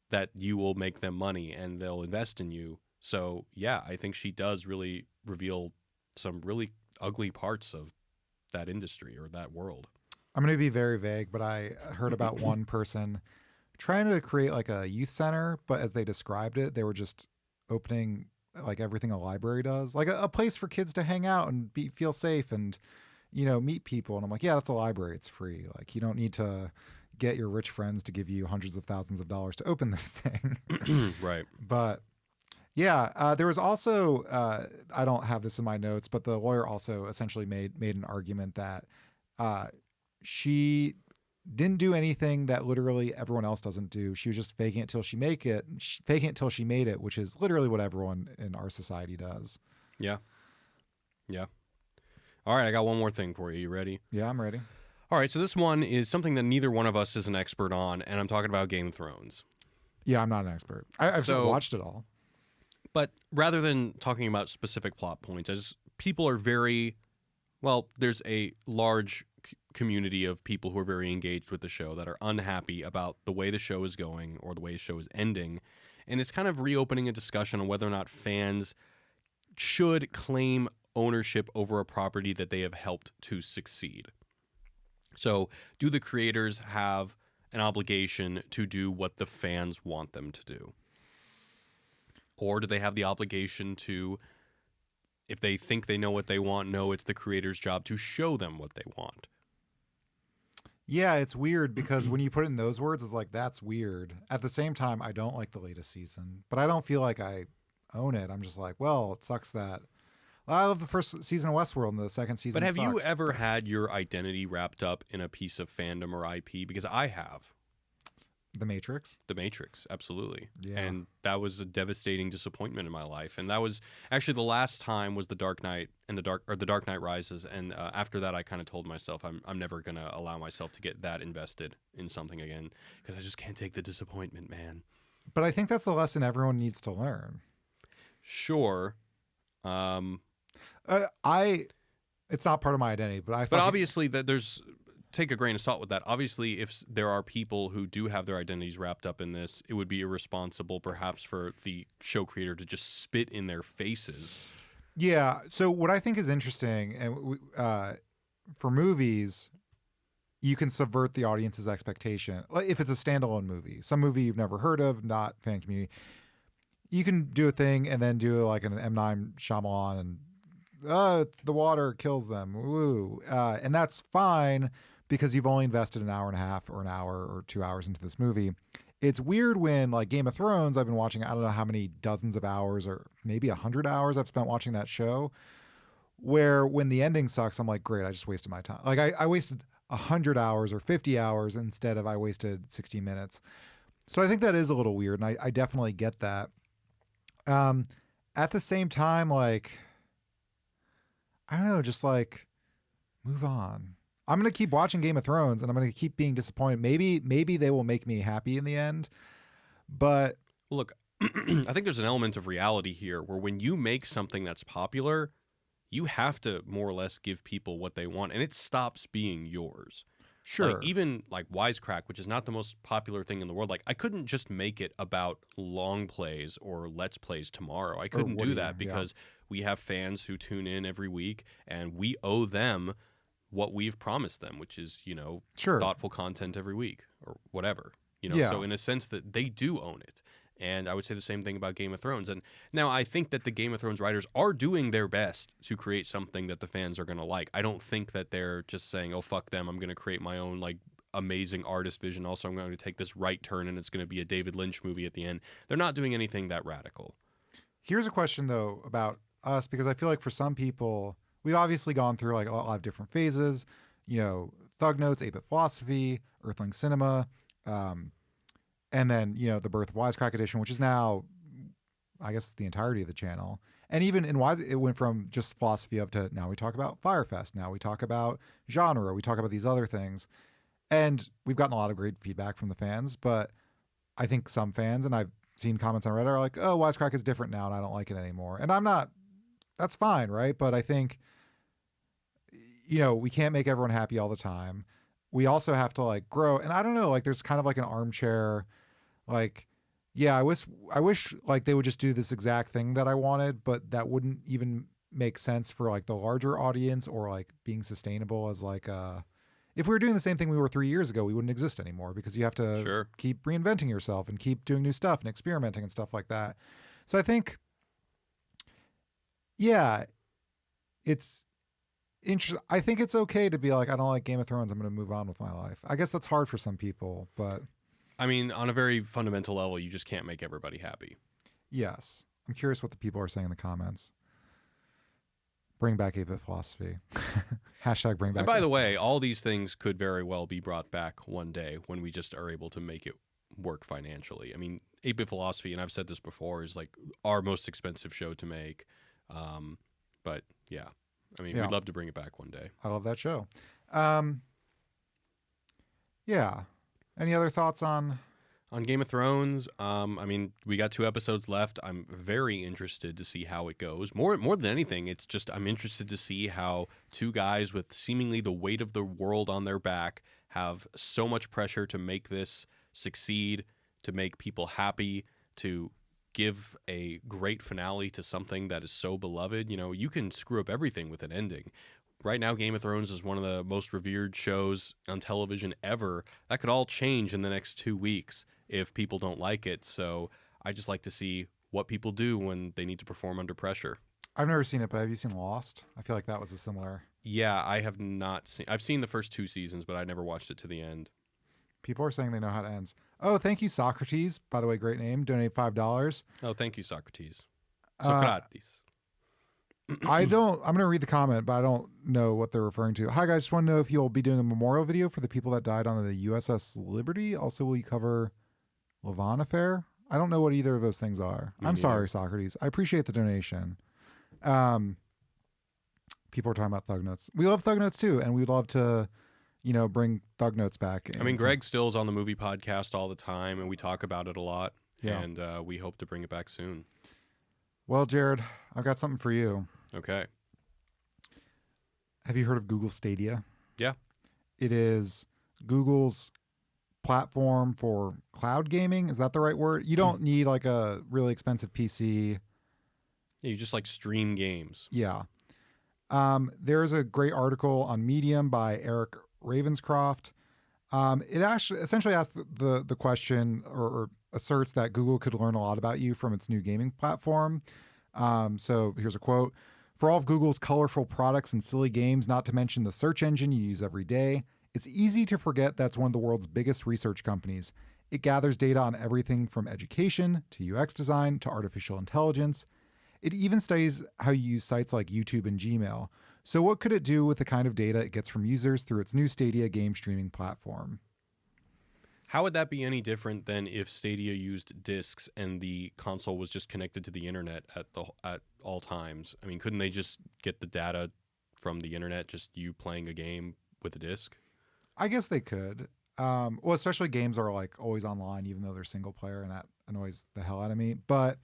that you will make them money and they'll invest in you. So yeah, I think she does really reveal some really ugly parts of that industry or that world. I'm going to be very vague, but I heard about one person trying to create like a youth center, but as they described it, they were just opening like everything a library does, like a place for kids to hang out and feel safe and, meet people. And I'm like, yeah, that's a library. It's free. Like you don't need to get your rich friends to give you hundreds of thousands of dollars to open this thing. Right. But yeah, there was also, I don't have this in my notes, but the lawyer also essentially made an argument that she didn't do anything that literally everyone else doesn't do. She was just faking it till she made it, which is literally what everyone in our society does. Yeah. Yeah. All right, I got one more thing for you. You ready? Yeah, I'm ready. All right, so this one is something that neither one of us is an expert on, and I'm talking about Game of Thrones. Yeah, I'm not an expert. I've watched it all. But rather than talking about specific plot points, as people are there's a large community of people who are very engaged with the show that are unhappy about the way the show is going or the way the show is ending. And it's kind of reopening a discussion on whether or not fans should claim ownership over a property that they have helped to succeed. So do the creators have an obligation to do what the fans want them to do? Or do they have the obligation to, if they think they know what they want, no, it's the creator's job to show them what they want? Yeah, it's weird because when you put it in those words, it's like, that's weird. At the same time, I don't like the latest season, but I don't feel like I own it. I'm just like, well, it sucks that I love the first season of Westworld and the second season. But have you ever had your identity wrapped up in a piece of fandom or IP? Because I have. The Matrix? The Matrix, absolutely. Yeah. And that was a devastating disappointment in my life. And that was actually the last time was The Dark Knight and The Dark Knight Rises. And after that, I kind of told myself I'm never going to allow myself to get that invested in something again because I just can't take the disappointment, man. But I think that's the lesson everyone needs to learn. Sure. It's not part of my identity, but obviously that there's take a grain of salt with that. Obviously, if there are people who do have their identities wrapped up in this, it would be irresponsible perhaps for the show creator to just spit in their faces. Yeah. So what I think is interesting, and for movies, you can subvert the audience's expectation. Like if it's a standalone movie, some movie you've never heard of, not fan community, you can do a thing and then do like an M. Night Shyamalan and the water kills them. Woo. And that's fine because you've only invested an hour and a half or an hour or 2 hours into this movie. It's weird when like Game of Thrones, I've been watching, I don't know how many dozens of hours or maybe 100 hours I've spent watching that show, where when the ending sucks, I'm like, great, I just wasted my time. Like I wasted 100 hours or 50 hours instead of I wasted 60 minutes. So I think that is a little weird. And I definitely get that. At the same time, like, I don't know, just like move on. I'm going to keep watching Game of Thrones and I'm going to keep being disappointed. Maybe they will make me happy in the end, but look, I think there's an element of reality here where when you make something that's popular, you have to more or less give people what they want and it stops being yours. Sure. Like, even like Wisecrack, which is not the most popular thing in the world, like I couldn't just make it about long plays or let's plays tomorrow. I couldn't do that because we have fans who tune in every week and we owe them what we've promised them, which is, sure, thoughtful content every week or whatever, So in a sense that they do own it. And I would say the same thing about Game of Thrones. And now I think that the Game of Thrones writers are doing their best to create something that the fans are going to like. I don't think that they're just saying, oh, fuck them, I'm going to create my own like amazing artist vision. Also, I'm going to take this right turn and it's going to be a David Lynch movie at the end. They're not doing anything that radical. Here's a question, though, about us, because I feel like for some people, we've obviously gone through like a lot of different phases, Thug Notes, 8-Bit Philosophy, Earthling Cinema, and then, the birth of Wisecrack Edition, which is now, I guess, the entirety of the channel. And even in Wise, it went from just philosophy up to now we talk about Firefest. Now we talk about genre. We talk about these other things. And we've gotten a lot of great feedback from the fans. But I think some fans, and I've seen comments on Reddit, are like, oh, Wisecrack is different now and I don't like it anymore. And I'm not, that's fine, right? But I think, we can't make everyone happy all the time. We also have to like grow. And I don't know, like there's kind of like an armchair, like, yeah, I wish like they would just do this exact thing that I wanted, but that wouldn't even make sense for like the larger audience or like being sustainable as like if we were doing the same thing we were 3 years ago, we wouldn't exist anymore because you have to keep reinventing yourself and keep doing new stuff and experimenting and stuff like that. So I think, yeah, it's interesting. I think it's okay to be like, I don't like Game of Thrones, I'm going to move on with my life. I guess that's hard for some people, but I mean, on a very fundamental level, you just can't make everybody happy. Yes. I'm curious what the people are saying in the comments. Bring back 8-Bit Philosophy. Hashtag bring back. And by the way, all these things could very well be brought back one day when we just are able to make it work financially. I mean, 8-Bit Philosophy, and I've said this before, is like our most expensive show to make. But yeah, I mean, we'd love to bring it back one day. I love that show. Yeah. Any other thoughts on Game of Thrones? I mean, we got 2 episodes left. I'm very interested to see how it goes. More than anything, it's just I'm interested to see how 2 guys with seemingly the weight of the world on their back have so much pressure to make this succeed, to make people happy, to give a great finale to something that is so beloved. You can screw up everything with an ending. Right now, Game of Thrones is one of the most revered shows on television ever. That could all change in the next 2 weeks if people don't like it. So I just like to see what people do when they need to perform under pressure. I've never seen it, but have you seen Lost? I feel like that was a similar. Yeah, I have not seen. I've seen the first 2 seasons, but I never watched it to the end. People are saying they know how it ends. Oh, thank you, Socrates. By the way, great name. Donate $5. Oh, thank you, Socrates. Socrates. I'm going to read the comment, but I don't know what they're referring to. Hi, guys. Just want to know if you'll be doing a memorial video for the people that died on the USS Liberty. Also, will you cover Lavon Affair? I don't know what either of those things are. I'm sorry, Socrates. I appreciate the donation. People are talking about Thug Notes. We love Thug Notes too, and we'd love to, bring Thug Notes back. I mean, Greg Still's on the movie podcast all the time, and we talk about it a lot. Yeah. And we hope to bring it back soon. Well, Jared, I've got something for you. Okay. Have you heard of Google Stadia? Yeah. it is Google's platform for cloud gaming. Is that the right word? You don't need like a really expensive PC. Yeah, you just like stream games. Yeah. There's a great article on Medium by Eric Ravenscroft. It actually essentially asks the question or asserts that Google could learn a lot about you from its new gaming platform. So here's a quote. For all of Google's colorful products and silly games, not to mention the search engine you use every day, it's easy to forget that's one of the world's biggest research companies. It gathers data on everything from education to UX design to artificial intelligence. It even studies how you use sites like YouTube and Gmail. So what could it do with the kind of data it gets from users through its new Stadia game streaming platform? How would that be any different than if Stadia used discs and the console was just connected to the internet at all times? I mean, couldn't they just get the data from the internet, just you playing a game with a disc? I guess they could. Well, especially games are like always online, even though they're single player, and that annoys the hell out of me. But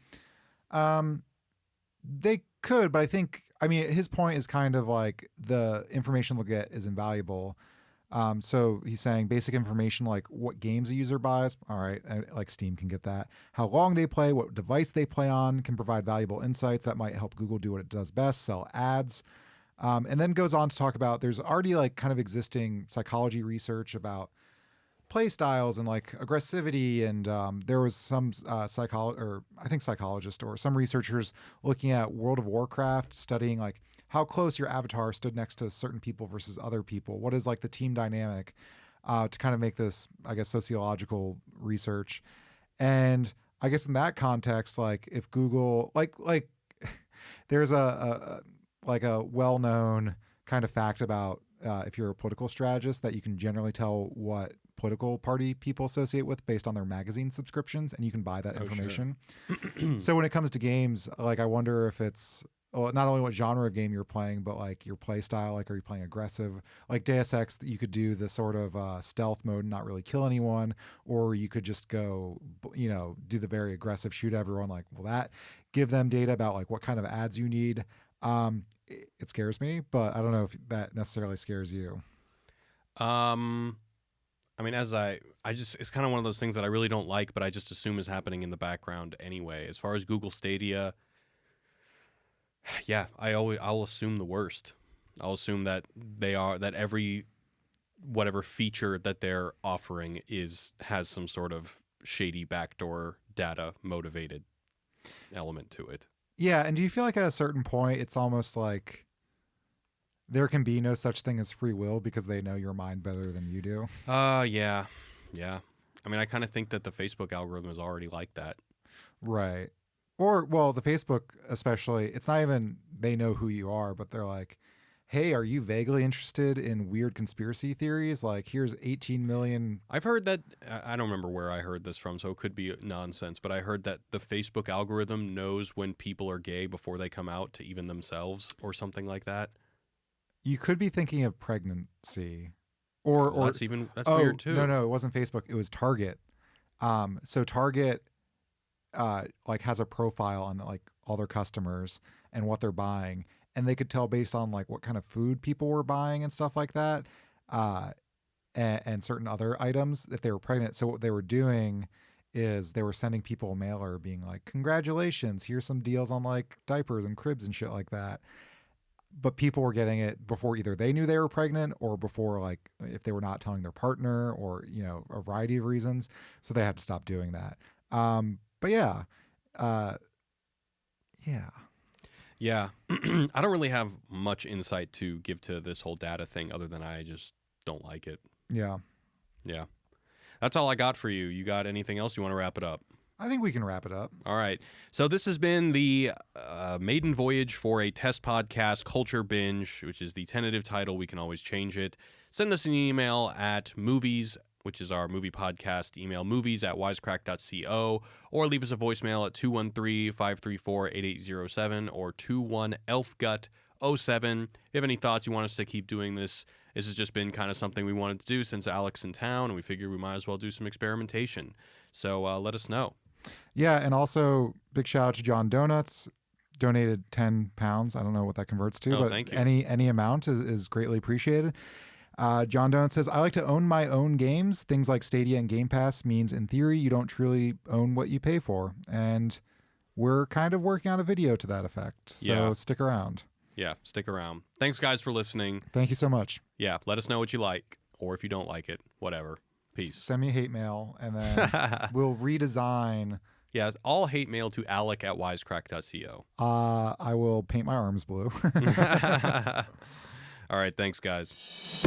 they could. But I mean, his point is kind of like the information they'll get is invaluable. So he's saying basic information like what games a user buys. All right, like Steam can get that. How long they play, what device they play on can provide valuable insights that might help Google do what it does best, sell ads. And then goes on to talk about there's already like kind of existing psychology research about play styles and like aggressivity. And there was some psychologist or some researchers looking at World of Warcraft, studying like how close your avatar stood next to certain people versus other people. What is like the team dynamic to kind of make this, I guess, sociological research. And I guess in that context, like if Google, like there's a well-known kind of fact about if you're a political strategist that you can generally tell what political party people associate with based on their magazine subscriptions, and you can buy that information. Sure. So when it comes to games, like I wonder if it's not only what genre of game you're playing, but like your play style. Like, are you playing aggressive? Like Deus Ex, you could do the sort of stealth mode and not really kill anyone, or you could just go, do the very aggressive shoot everyone. Like, will that give them data about like what kind of ads you need? It scares me, but I don't know if that necessarily scares you. I mean, it's kind of one of those things that I really don't like, but I just assume is happening in the background anyway. As far as Google Stadia, yeah, I'll assume the worst. I'll assume that that every whatever feature that they're offering has some sort of shady backdoor data motivated element to it. Yeah, and do you feel like at a certain point it's almost like there can be no such thing as free will because they know your mind better than you do? Yeah. I mean, I kind of think that the Facebook algorithm is already like that. Right. Or, well, the Facebook especially, it's not even they know who you are, but they're like, hey, are you vaguely interested in weird conspiracy theories? Like, here's 18 million. I've heard that, I don't remember where I heard this from, so it could be nonsense, but I heard that the Facebook algorithm knows when people are gay before they come out to even themselves or something like that. You could be thinking of pregnancy. Or that's weird too. No, it wasn't Facebook. It was Target. So Target like has a profile on like all their customers and what they're buying, and they could tell based on like what kind of food people were buying and stuff like that, and certain other items if they were pregnant. So what they were doing is they were sending people a mailer being like, congratulations, here's some deals on like diapers and cribs and shit like that. But people were getting it before either they knew they were pregnant or before, like, if they were not telling their partner or, a variety of reasons. So they had to stop doing that. But yeah. Yeah. I don't really have much insight to give to this whole data thing other than I just don't like it. Yeah. That's all I got for you. You got anything else? You want to wrap it up? I think we can wrap it up. All right. So this has been the maiden voyage for a test podcast, Culture Binge, which is the tentative title. We can always change it. Send us an email at movies, which is our movie podcast email, movies@wisecrack.co, or leave us a voicemail at 213-534-8807 or 21-ELFGUT07. If you have any thoughts, you want us to keep doing this, this has just been kind of something we wanted to do since Alec's in town, and we figured we might as well do some experimentation. So let us know. Yeah, and also big shout out to John Donuts, donated £10. I don't know what that converts to, but thank you. Any amount is greatly appreciated. John Donut says, I like to own my own games. Things like Stadia and Game Pass means in theory you don't truly own what you pay for. And we're kind of working on a video to that effect. So stick around. Yeah, stick around. Thanks, guys, for listening. Thank you so much. Yeah, let us know what you like, or if you don't like it, whatever. Peace. Send me hate mail, and then we'll redesign. Yeah, all hate mail to alec@wisecrack.co. I will paint my arms blue. All right, thanks, guys.